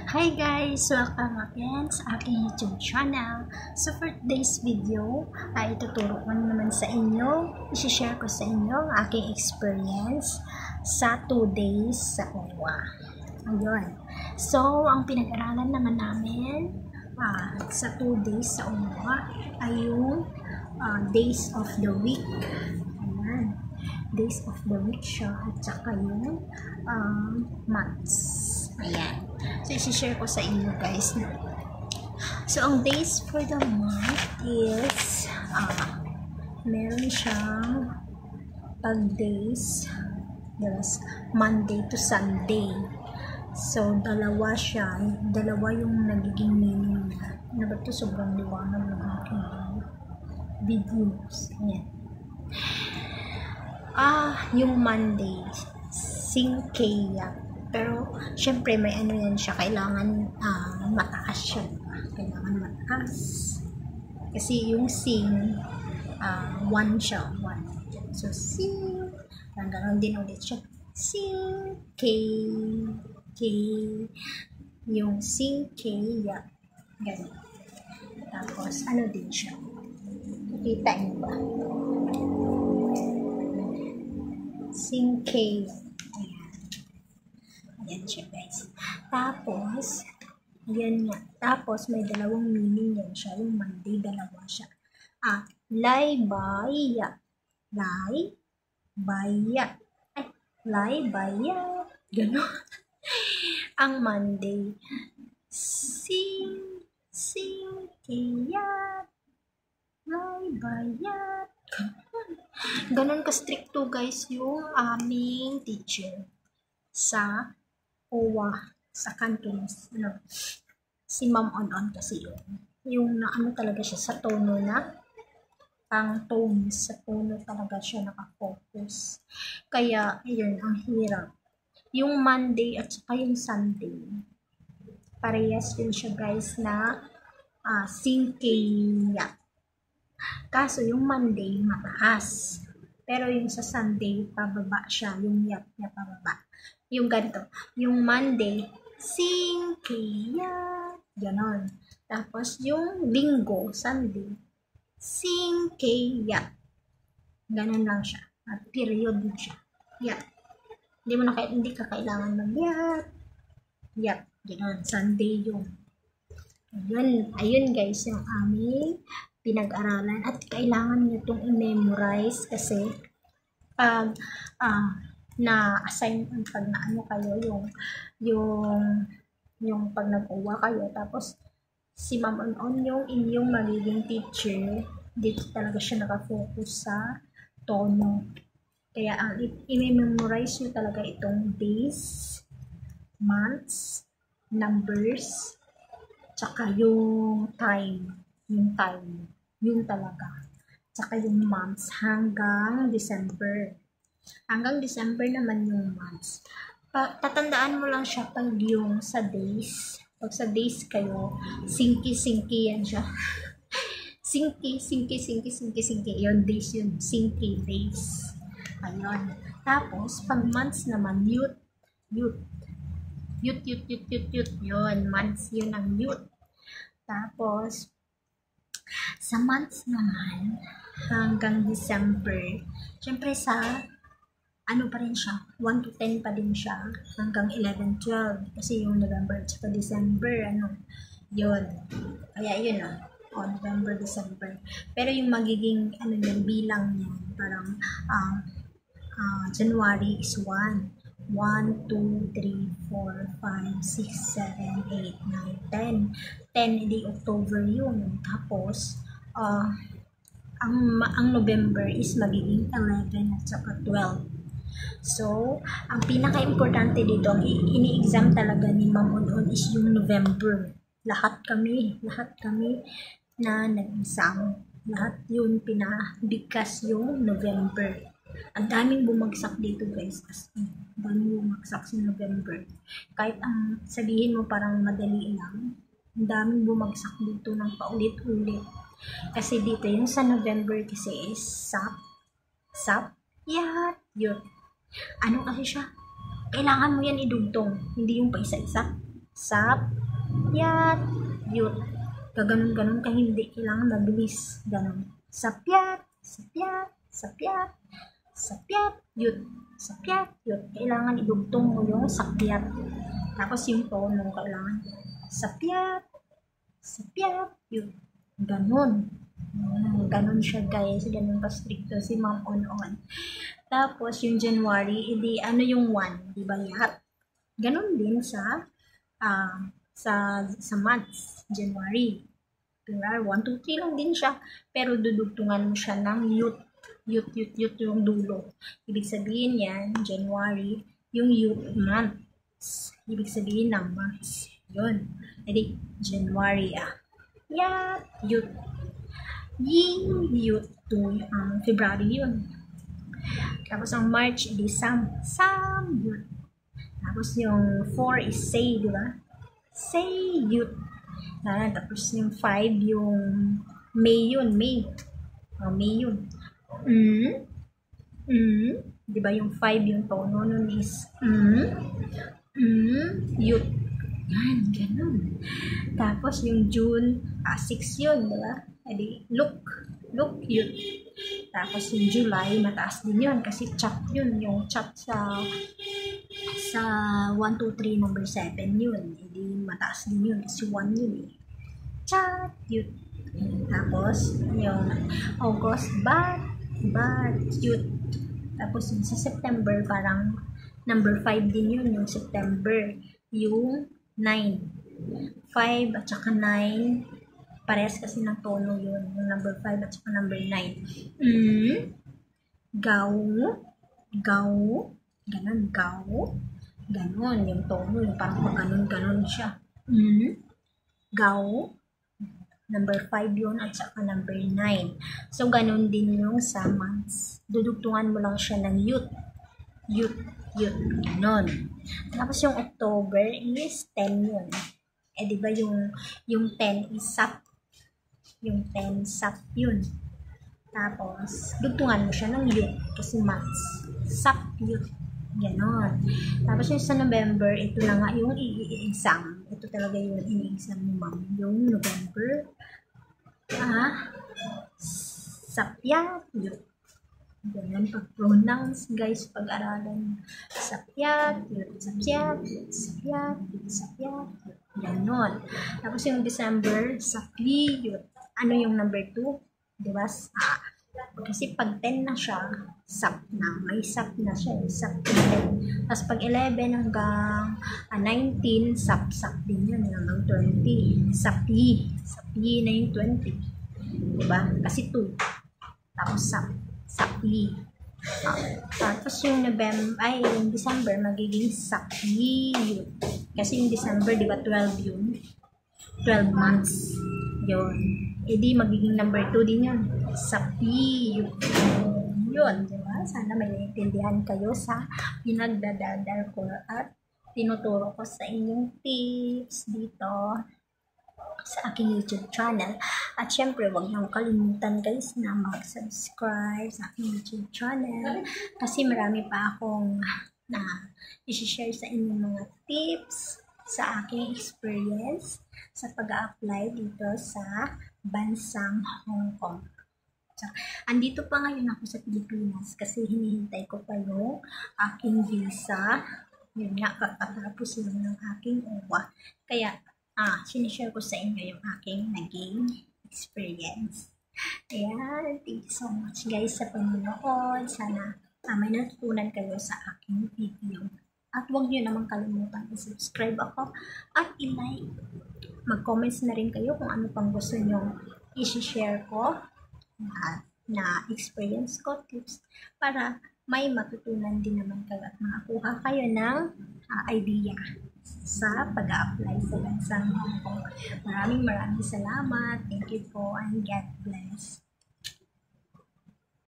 Hi guys! Welcome again sa aking YouTube channel. So for today's video, ay ituturo ko naman sa inyo, i-share ko sa inyo ang aking experience sa 2 days sa UWA. Ayun. So, ang pinag-aralan naman namin sa 2 days sa UWA ay yung days of the week. Ayan. Days of the week siya at saka yung months. Ayan. So, isi-share ko sa inyo guys. So, ang days for the month is meron siyang days Monday to Sunday. So, dalawa siya. Dalawa yung nagiging meaning niya. Ano ba ito? Sobrang liwanag ng aking videos. Ayan. Yung Monday, Singkaya. Pero, syempre, may ano yan siya. Kailangan mataas siya. Kailangan mataas. Kasi yung sing, 1 siya. 1. So, sing. Ganoon din ulit siya. Sing, K. Yung sing, Kaya. Ganun. Tapos, ano din siya. Kita niyo ba? Sing, Kaya. Yan siya guys. Tapos, yan nga. Tapos, may dalawang meaning yan siya. Yung Monday, dalawa siya. Laybaya. Laybaya. Laybaya. Gano'n. Ang Monday. Kiyat. Laybaya. Gano'n ka-stricto guys yung aming teacher sa OWA, sa Cantonese, si Ma'am On kasi yung ano talaga siya sa tono na, ang tone, sa tono talaga siya nakafocus. Kaya, yun, ang hirap. Yung Monday at saka yung Sunday, parehas din siya guys na singkaya. Kaso yung Monday, mataas. Pero yung sa Sunday, pababa siya. Yung yap niya pababa. Yung ganito. Yung Monday, singkaya. Ganon. Tapos yung Linggo, Sunday, singkaya. Ganon lang siya. At period din siya. Yap. Hindi ka kailangan mag-yap. Yap. Ganon. Sunday yung. Ayun guys, yung aming pinag-aralan. At kailangan nyo itong i-memorize kasi pag na-assign pag naano kayo yung pag nag-uwa kayo tapos si Ma'am On yung inyong magiging teacher, dito talaga siya nakafocus sa tono. Kaya ang i-memorize nyo talaga itong days, months, numbers, tsaka yung time, yung talaga. Tsaka yung months hanggang December. Hanggang December naman yung months. Tatandaan mo lang siya pag yung sa days. Pag sa days kayo, sinki yan siya. sinki. Yun, days yun. Sinki, days. Ayun. Tapos, pag months naman, youth. Yun, months yun ang youth. Tapos, sa months naman, hanggang December, syempre sa ano pa rin siya, 1 to 10 pa din siya, hanggang 11, 12, kasi yung November at December, yun. Kaya yun November, December. Pero yung magiging, bilang niya, parang, January is 1, 2, 3, 4, 5, 6, 7, 8, 9, 10. 10, di October yun. Tapos, ang November is magiging 11 at saka 12. So, ang pinaka-importante dito, ang ini-exam talaga ni Ma'am On is yung November. Lahat kami na nag-exam. Lahat yun, pinabigkas yung November. Ang daming bumagsak dito guys. Ang daming bumagsak sa November. Kahit ang sabihin mo parang madali lang, ang daming bumagsak dito ng paulit-ulit. Kasi dito, yung sa November kasi is yun. Ano kasi siya? Kailangan mo yan idugtong, hindi yung pa isa-isa. Sapyat, yut. Gaganon-ganon ka, hindi kailangan mabilis. Ganon. Sapyat, sapyat, sapyat, sapyat, yut. Sapyat, yut. Kailangan idugtong mo yung sapyat. Tapos yung tono, kailangan sapyat, sapyat, yut. Ganon. Ganon siya guys. Ganon ka stricto si Ma'am On. Tapos yung January, hindi ano yung 1, di ba lahat? Ganon din sa months, January. February, 1, 2, 3 lang din siya. Pero dudugtungan mo siya ng yut yung dulo. Ibig sabihin yan, January, yung yut months. Ibig sabihin ng months. Yun. Jadi, January Yat, yut. Ying, yut. February yun. Tapos ang March, di sam, yut. Tapos yung 4 is say, di ba? Say, yut. Tapos yung 5, yung May yun, May. May yun. Di ba yung 5, yung tono nun is yut. Yan, ganun. Tapos yung June, 6 yun, di ba? Edi, look, yut. Tapos yung July, mataas din yun kasi chop yun. Yung chop sa 1, 2, 3, number 7 yun. Edi, mataas din yun kasi 1 yun eh. Chat, yut. Tapos, yung August, bat, yut. Tapos yung sa September, parang number 5 din yun, yung September. Yung 9. 5 at saka 9, parehas kasi ng tono yun. Yung number 5 at saka number 9. Gaw, ganon, ganon, yung tono, yung parang ganon siya. Gaw, number 5 yun at saka number 9. So, ganon din yung sa months. Dudugtungan mo lang siya ng yut, ganon. Tapos yung October is 10 yun. Di ba yung 10 is sap. Yung 10 sap yun. Tapos, dugtungan mo siya ng yut kasi months. Sap, yut. Ganon. Tapos yung sa November, ito na nga yung i-exam. Ito talaga yung i-exam ni Ma'am. Yung November, sapyat, yut. Ganyan pag-pronounce, guys, pag-aralan. Sapyat, yut, sapyat, yut, sapyat, yut, sapyat, yut. Ganon. Tapos yung December, sapli, yut. Ano yung number 2? Diba? Kasi pag 10 na siya, sap na. May sap na siya. Sap 10. Tapos pag 11 hanggang 19, sap din yan. Hanggang 20. Sapi na yung 20. Diba? Kasi 2. Tapos sapi. Tapos yung yung December, magiging sapi yun. Kasi yung December, diba 12 yun? 12 months. Yun. Di magiging number 2 din yun. Sapi yun. Diba? Sana may naiintindihan kayo sa pinagdadadal ko at tinuturo ko sa inyong tips dito sa aking YouTube channel. At syempre, huwag niyong kalimutan guys na mag-subscribe sa aking YouTube channel kasi marami pa akong na i-share sa inyong mga tips sa aking experience sa pag-a-apply dito sa bansang Hong Kong. So, andito pa ngayon ako sa Pilipinas kasi hinihintay ko pa yung aking visa. Yun nga, kakatapos lang ng aking uwa. Kaya, sinishare ko sa inyo yung aking naging experience. Ayan, thank you so much guys sa panonood. Sana may natutunan kayo sa aking video. At huwag nyo naman kalimutan i-subscribe ako at i-like. Mag-comments na rin kayo kung ano pang gusto nyo i-share ko na experience ko, tips, para may matutunan din naman kayo at makakuha kayo ng idea sa pag-a-apply sa bansang Hong Kong. Maraming salamat. Thank you po and God bless.